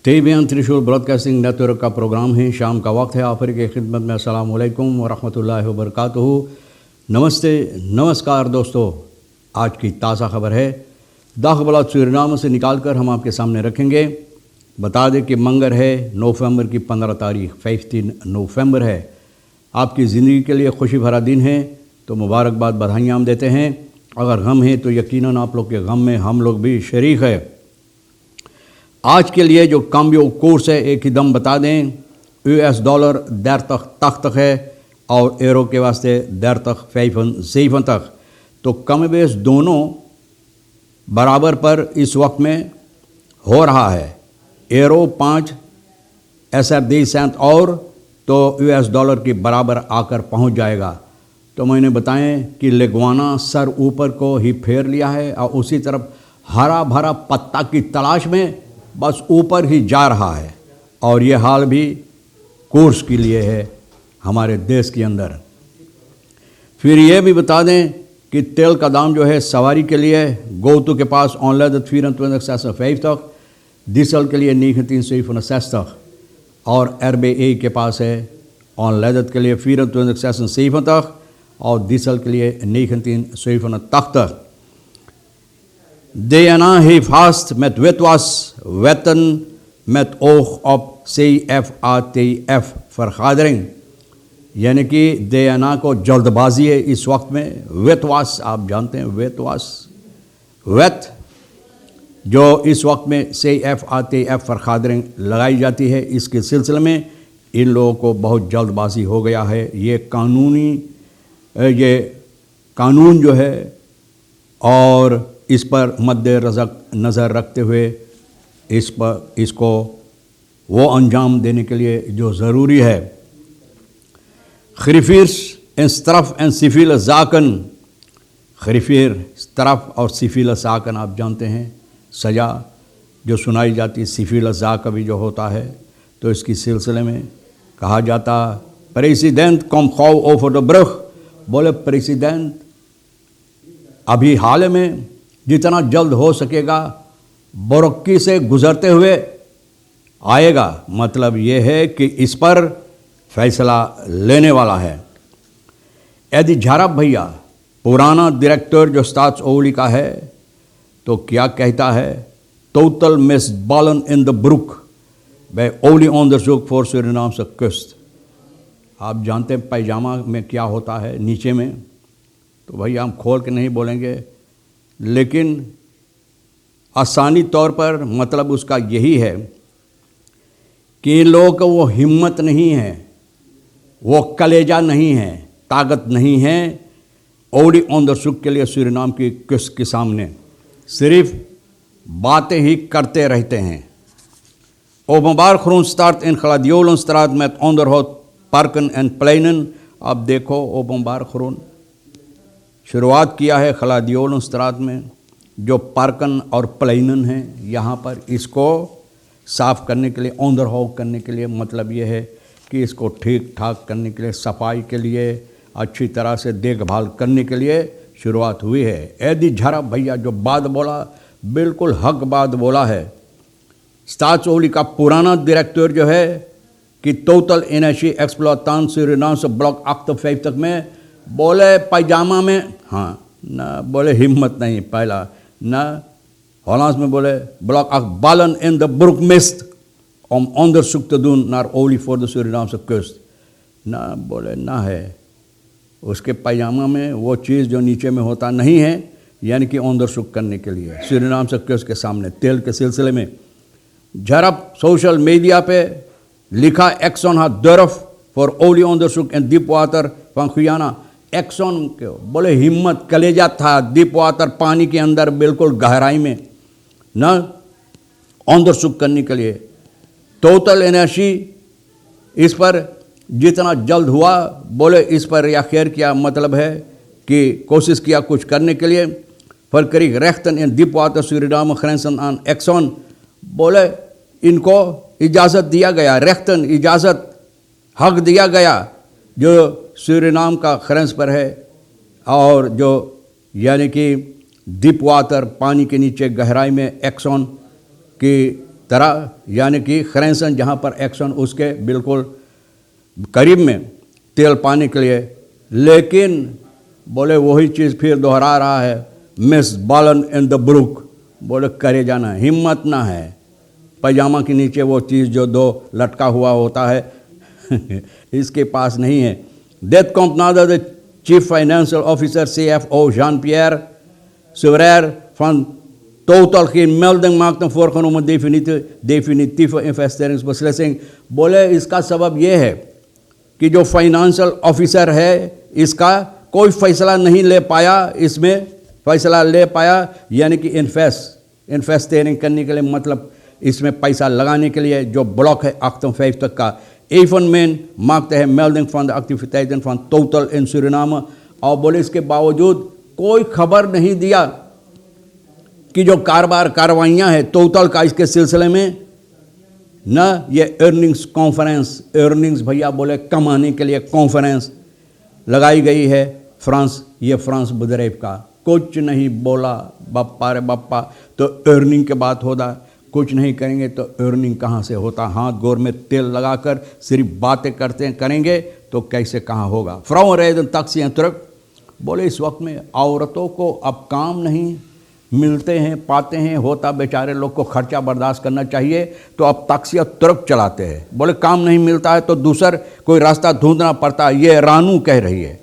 TVN त्रिशूल broadcasting network का programme है। शाम का वक्त है। आप की खिदमत में अस्सलाम वालेकुम व रहमतुल्लाहि व बरकातुहू। नमस्ते, नमस्कार दोस्तों। आज की ताज़ा खबर है दाखबला सूरीनाम से निकाल कर हम आपके सामने रखेंगे। बता दें कि मंगर है, नवंबर की 15 तारीख, 15 नवंबर है। आपकी ज़िंदगी के लिए खुशी भरा दिन है, तो मुबारकबाद, बधाइयाँ हम देते हैं। अगर गम है तो यकीनन आप लोग के गम में हम लोग भी शरीक है। आज के लिए जो काम्बियो कोर्स है एक ही दम बता दें। US डॉलर दर तक है और एरो के वास्ते दर तक 5 तक, तो कम बेस दोनों बराबर पर इस वक्त में हो रहा है। एरो 5 SR 10 और तो US डॉलर के बराबर आकर पहुंच जाएगा। तो मैंने बताएं कि लेगवाना सर ऊपर को ही फेर लिया है और उसी तरफ हरा भरा पत्ता की तलाश में बस ऊपर ही जा रहा है। और ये हाल भी कोर्स के लिए है हमारे देश के अंदर। फिर ये भी बता दें कि तेल का दाम जो है सवारी के लिए गोतु के पास ऑनलाइन 24,5 तक, डीजल के लिए 19,365 और RBA के पास है ऑनलाइन के लिए 24,607 तक और डीजल के लिए 19,787 तक। Denna heeft met wetwassen met oog op CFATF vergadering, यानी कि देना को जल्दबाजी है इस वक्त में। वेतवास आप जानते हैं, वेत जो इस वक्त में CFATF vergadering लगाई जाती है, इसके सिलसिले में इन लोगों को बहुत जल्दबाजी हो गया है। ये कानून जो है और इस पर नज़र रखते हुए इसको वो अंजाम देने के लिए जो ज़रूरी है। खरीफिर स्त्रफ एंड सिफिल जाकन, खरीफिर स्त्रफ और सिफिल जाकन आप जानते हैं, सज़ा जो सुनाई जाती है। सिफिल जाक भी जो होता है, तो इसकी सिलसिले में कहा जाता प्रेसिडेंट कम खाओ ओवर द ब्रख, बोले प्रेसिडेंट अभी हाल में जितना जल्द हो सकेगा बरक्की से गुजरते हुए आएगा। मतलब ये है कि इस पर फैसला लेने वाला है। यदि झारप भैया पुराना डायरेक्टर जो स्टार्च ओवली का है, तो क्या कहता है, टोटल मिस बालन इन द ब्रुक बै ओवली ऑन द जुक फॉर सूरीनाम से कुस्त। आप जानते हैं पैजामा में क्या होता है नीचे में, तो भैया हम खोल के नहीं बोलेंगे, लेकिन आसानी तौर पर मतलब उसका यही है कि इन लोगों को वो हिम्मत नहीं है, वो कलेजा नहीं है, ताकत नहीं है ओडी ऑन द सुख के लिए सूरीनाम की कुछ के सामने सिर्फ बातें ही करते रहते हैं। ओबंबार खरून स्टार्ट इन खलादियोलन स्त्राद में ऑन द होत पार्कन एंड प्लेनन। अब देखो ओबंबार खरून शुरुआत किया है खलादियोलन स्त्राद में, जो पार्कन और प्लेनन है यहाँ पर, इसको साफ़ करने के लिए, ऑन द हॉक करने के लिए, मतलब ये है कि इसको ठीक ठाक करने के लिए, सफाई के लिए, अच्छी तरह से देखभाल करने के लिए शुरुआत हुई है। यदि झरप भैया जो बात बोला बिल्कुल हक बात बोला है। स्टार्च ओवली का पुराना डायरेक्टर जो है कि टोटल एनर्जी एक्सप्लोतान सूरीनाम से ब्लॉक अक्ट 5 तक में, बोले पैजामा में, हाँ ना बोले हिम्मत नहीं पहला ना, हॉलांस में बोले ब्लॉक अक बालन इन द ब्रुक मिस्ट om onderzoek te doen naar olie voor de Surinaamse kust, ना बोले ना है। उसके पैजामा में वो चीज़ जो नीचे में होता नहीं है, यानी कि onderzoek करने के लिए सूरीनाम से कस्ट के सामने तेल के सिलसिले में। झरप सोशल मीडिया पे लिखा एक्सन हा दर्फ फॉर ओली onderzoek en deep water van Guyana। Exxon के बोले हिम्मत, कलेजा था डीप वाटर पानी के अंदर बिल्कुल गहराई में ना onderzoek करने के लिए। टोटल एनर्जी इस पर जितना जल्द हुआ, बोले इस पर या खैर किया, मतलब है कि कोशिश किया कुछ करने के लिए। फलकरी रेख्तन इन डीप वाटर सूरीनाम ग्रेंसन आन एक्सन, बोले इनको इजाज़त दिया गया, रेख्तन इजाज़त हक दिया गया जो सूरीनाम का ग्रेंस पर है, और जो यानी कि डीप वाटर पानी के नीचे गहराई में एक्सन की तरह, यानी कि खरेंसन जहाँ पर एक्शन उसके बिल्कुल करीब में तेल पाने के लिए, लेकिन बोले वही चीज़ फिर दोहरा रहा है, miss Balan in the brook, बोले करे जाना, हिम्मत ना है, पैजामा के नीचे वो चीज़ जो दो लटका हुआ होता है इसके पास नहीं है। Dit komt nadat de Chief Financial Officer CFO Jean-Pierre Souverer van Total geen melding maakte voorgenomen definitieve investeringsbeslissing। बोले इसका सबब ये है कि जो फाइनेंशियल ऑफिसर है इसका कोई फैसला नहीं ले पाया, इसमें फैसला ले पाया यानी कि इन्वेस्टिंग करने के लिए, मतलब इसमें पैसा लगाने के लिए जो ब्लॉक है 58 तक का। Evenmin maakte hij melding van de activiteiten van Total in Suriname, और बोले इसके बावजूद कोई खबर नहीं दिया कि जो कार्रवाइयाँ हैं टोटल का इसके सिलसिले में, न ये अर्निंग्स कॉन्फ्रेंस, अर्निंग्स भैया बोले कमाने के लिए कॉन्फ्रेंस लगाई गई है फ्रांस बुदरेव का, कुछ नहीं बोला। बप्पा रे बप्पा, तो अर्निंग के बात होता, कुछ नहीं करेंगे तो अर्निंग कहाँ से होता? हाथ गोर में तेल लगाकर सिर्फ बातें करेंगे तो कैसे कहाँ होगा? फ्राउ रेदन तक्सी तुरक, बोले इस वक्त में औरतों को अब काम नहीं मिलते हैं, पाते हैं, होता बेचारे लोग को खर्चा बर्दाश्त करना चाहिए, तो अब तक्सी तुरक चलाते हैं। बोले काम नहीं मिलता है तो दूसर कोई रास्ता ढूंढना पड़ता है। ये रानू कह रही है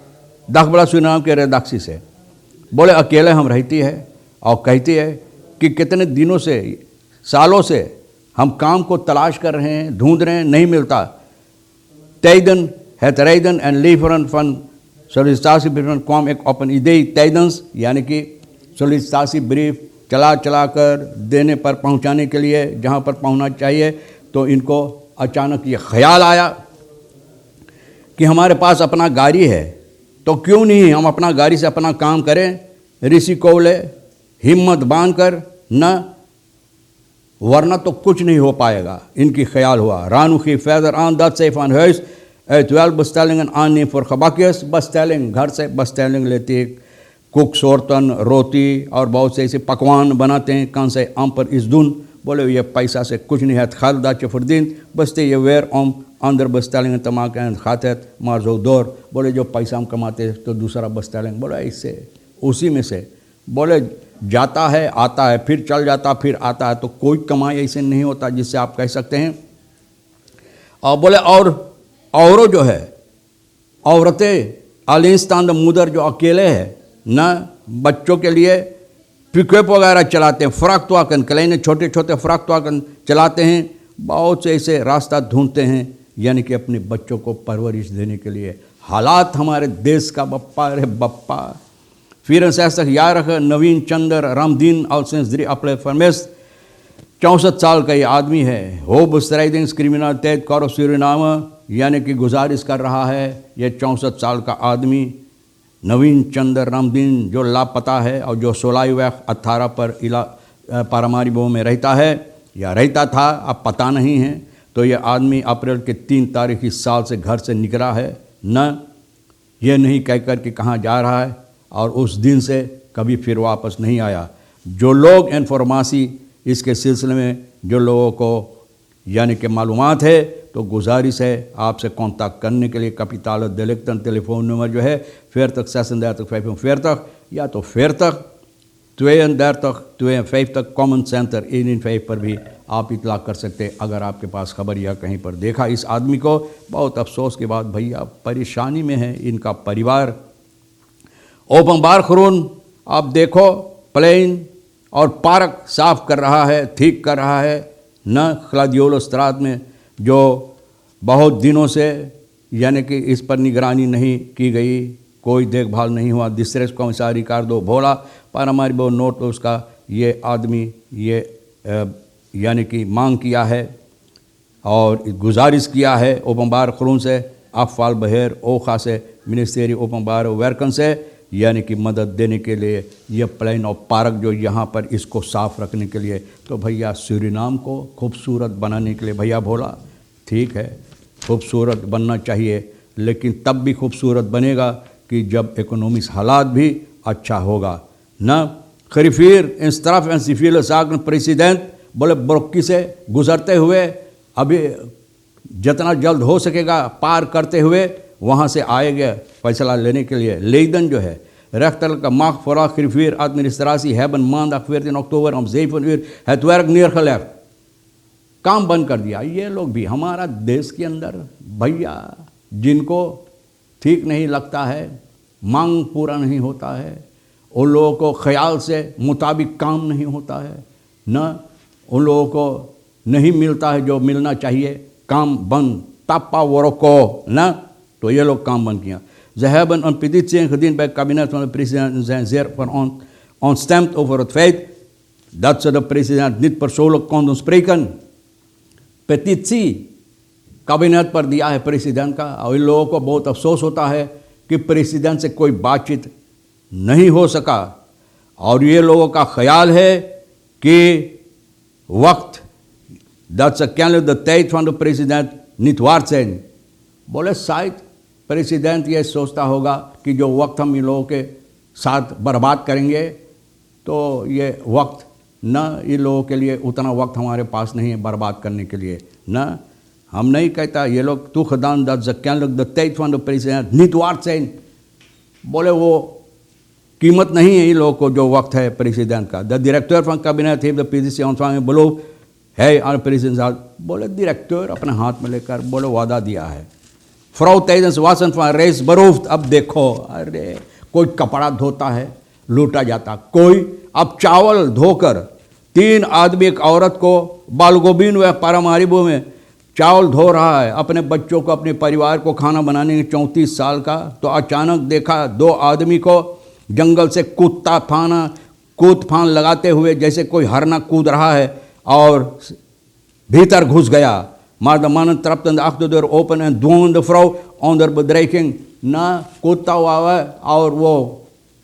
दखबड़ा सुनाम के रेदाक्सी से। बोले अकेले हम रहती है और कहती है कि कितने दिनों से, सालों से हम काम को तलाश कर रहे हैं, ढूंढ रहे हैं, नहीं मिलता। Tijden, het rijden en leveren van sollicitatiebrieven kwam ik op een idee tijdens, यानी कि सोलिसिटासी ब्रीफ चला कर देने पर पहुंचाने के लिए जहां पर पहुंचना चाहिए, तो इनको अचानक ये ख्याल आया कि हमारे पास अपना गाड़ी है, तो क्यों नहीं हम अपना गाड़ी से अपना काम करें। ऋषि कौले हिम्मत बांध कर, न वरना तो कुछ नहीं हो पाएगा, इनकी ख्याल हुआ। रानू की फैदर आन dat zij van huis uit wel bestellingen aanneemt voor gebakjes, bestelling, घर से bestelling लेती है, कुक सोरतन, रोटी और बहुत से ऐसे पकवान बनाते हैं। कौन से आम पर इस दून, बोले ये पैसा से कुछ नहीं है, खालदा चफरदीन बसते ये वेर ओम अंदर bestellingen te maken en gaat het maar zo door। बोले जो पैसा हम कमाते हैं तो दूसरा bestelling, बोले इससे उसी में से, बोले जाता है आता है, फिर चल जाता फिर आता है, तो कोई कमाई ऐसे नहीं होता जिससे आप कह सकते हैं। और बोले औरों जो है, औरतें अलिस्तान मुदर जो अकेले है न, बच्चों के लिए पिकअप वगैरह चलाते हैं, फ्राक तवाकन कलेने छोटे छोटे फ्राक तवाकन चलाते हैं, बहुत से ऐसे रास्ता ढूंढते हैं यानी कि अपने बच्चों को परवरिश देने के लिए। हालात हमारे देश का बप्पा रे बप्पा। फिर तक याद रख नवीन चंद्र रामदीन और सेंसरी अपने फरमेस 64 साल का ये आदमी है। हो बस्त्राइदिंग क्रिमिनल तैद करो सूरीनाम, यानी कि गुजारिश कर रहा है ये 64 साल का आदमी नवीन चंद्र रामदीन जो लापता है और जो 16/18 पर पारामारीबो में रहता है या रहता था, अब पता नहीं है। तो ये आदमी अप्रैल के 3 तारीख इस साल से घर से निकला है, न ये नहीं कहकर कि कहाँ जा रहा है, और उस दिन से कभी फिर वापस नहीं आया। जो लोग इन्फॉर्मेसी इसके सिलसिले में जो लोगों को यानी कि मालूमात है, तो गुजारिश है आपसे कांटेक्ट करने के लिए कैपिटल दिलेक्टन टेलीफोन नंबर जो है 40 36 45 या तो 40 32 52 कॉमन सेंटर 115 पर भी आप इतला कर सकते हैं अगर आपके पास खबर या कहीं पर देखा इस आदमी को। बहुत अफसोस के बाद भैया परेशानी में है इनका परिवार। ओपनबार खरून आप देखो प्लेन और पार्क साफ कर रहा है, ठीक कर रहा है, न खलादियोलो स्त्राद में जो बहुत दिनों से यानी कि इस पर निगरानी नहीं की गई, कोई देखभाल नहीं हुआ। डिस्ट्रिक्ट कमिश्नर रिकार्डो भोला पारामारीबो नोट उसका ये आदमी ये यानी कि मांग किया है और गुजारिश किया है ओपनबार खरून से, अफवाल बहेर ओखा से, मिनिस्ट्री ओपनबार वर्कन से, यानी कि मदद देने के लिए ये प्लेन और पार्क जो यहाँ पर इसको साफ़ रखने के लिए। तो भैया सूरीनाम को खूबसूरत बनाने के लिए भैया भोला ठीक है खूबसूरत बनना चाहिए, लेकिन तब भी खूबसूरत बनेगा कि जब इकोनॉमिक्स हालात भी अच्छा होगा। न खरीफिर इन तरफ एन सिफिल सागन प्रेसिडेंट बोले बरक्की से गुजरते हुए अभी जितना जल्द हो सकेगा पार करते हुए वहाँ से आएंगे फैसला लेने के लिए। लेकिन जो है rechtelijke macht vooral griffier administratie hebben maandag 14 oktober om 7 uur het werk neergelegd। काम बंद कर दिया। ये लोग भी हमारा देश के अंदर भैया जिनको ठीक नहीं लगता है, मांग पूरा नहीं होता है, उन लोगों को ख्याल से मुताबिक काम नहीं होता है, न उन लोगों को नहीं मिलता है जो मिलना चाहिए, काम बंद tappa woroko na, तो ये लोग काम बंद किया। Ze hebben een petitie ingediend bij het kabinet van de president en zijn zeer ontstemd over het feit dat ze de president niet persoonlijk konden spreken। petitie kabinet पर दिया है president का, और इन लोगों को बहुत अफसोस होता है कि प्रेसिडेंट से कोई बातचीत नहीं हो सका। और ये लोगों का ख्याल है कि वक्त dat ze kennelijk de tijd van de president niet waard zijn। बोले शायद प्रेसिडेंट ये सोचता होगा कि जो वक्त हम इन लोगों के साथ बर्बाद करेंगे तो ये वक्त न इन लोगों के लिए उतना वक्त हमारे पास नहीं है बर्बाद करने के लिए। न हम नहीं कहता ये लोग toegedaan dat ze kennelijk de tijd van de president niet waard zijn। बोले वो कीमत नहीं है इन लोगों को जो वक्त है प्रेसिडेंट का। The director van kabinet heeft de petitie ontvangen, beloofd है aan प्रेसिडेंट साहब। बोले डायरेक्टर अपने हाथ में लेकर बोले वादा दिया है। Frau tijdens wassen van reis beroofd। अब देखो, अरे कोई कपड़ा धोता है लूटा जाता, कोई अब चावल धोकर 3 आदमी एक औरत को बालगोबिन व पारामारिबो में चावल धो रहा है अपने बच्चों को अपने परिवार को खाना बनाने के 34 साल का। तो अचानक देखा 2 आदमी को जंगल से कूद फान लगाते हुए जैसे कोई हरना कूद रहा है और भीतर घुस गया। Maar de mannen trapten de achterdeur open en dwongen de vrouw onder bedreiging न कूदता हुआ और वो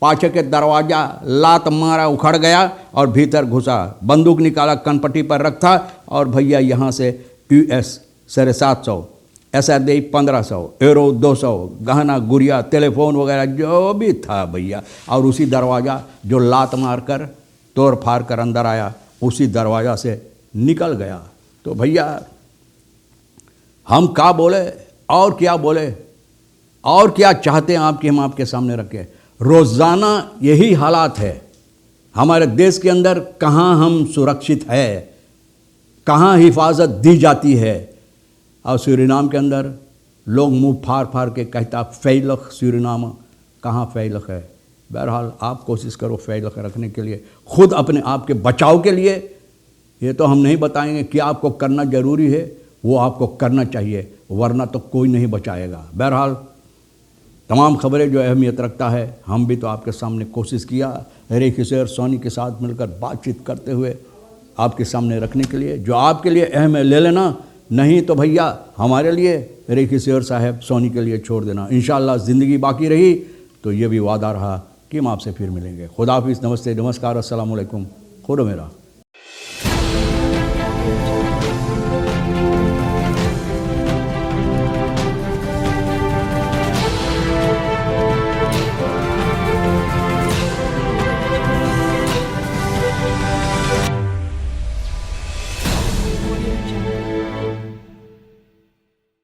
पाछे के दरवाज़ा लात मारा, उखड़ गया और भीतर घुसा, बंदूक निकाला, कनपट्टी पर रखा और भैया यहाँ से US 750, SRD 1500, यूरो 200, गहना गुड़िया टेलीफोन वगैरह जो भी था भैया, और उसी दरवाज़ा जो लात मार कर तोड़ फाड़ कर अंदर आया उसी दरवाज़ा से निकल गया। तो भैया हम क्या बोले और क्या बोले और क्या चाहते हैं आप कि हम आपके सामने रखें। रोज़ाना यही हालात है हमारे देश के अंदर। कहाँ हम सुरक्षित है, कहाँ हिफाजत दी जाती है। और सूरीनाम के अंदर लोग मुंह फाड़ फाड़ के कहता फैलख सूरीनाम, कहाँ फैलख है। बहरहाल आप कोशिश करो फैलख रखने के लिए, खुद अपने आप के बचाव के लिए। ये तो हम नहीं बताएंगे कि आपको करना ज़रूरी है, वो आपको करना चाहिए, वरना तो कोई नहीं बचाएगा। बहरहाल तमाम खबरें जो अहमियत रखता है हम भी तो आपके सामने कोशिश किया रेखी से और सोनी के साथ मिलकर बातचीत करते हुए आपके सामने रखने के लिए। जो आपके लिए अहम है ले लेना, नहीं तो भैया हमारे लिए रेखी शेर साहब सोनी के लिए छोड़ देना। इंशाअल्लाह ज़िंदगी बाकी रही तो ये भी वादा रहा कि हम आपसे फिर मिलेंगे। खुदा हाफिज़, नमस्ते, नमस्कार, अस्सलाम वालेकुम, खुदा मेरा।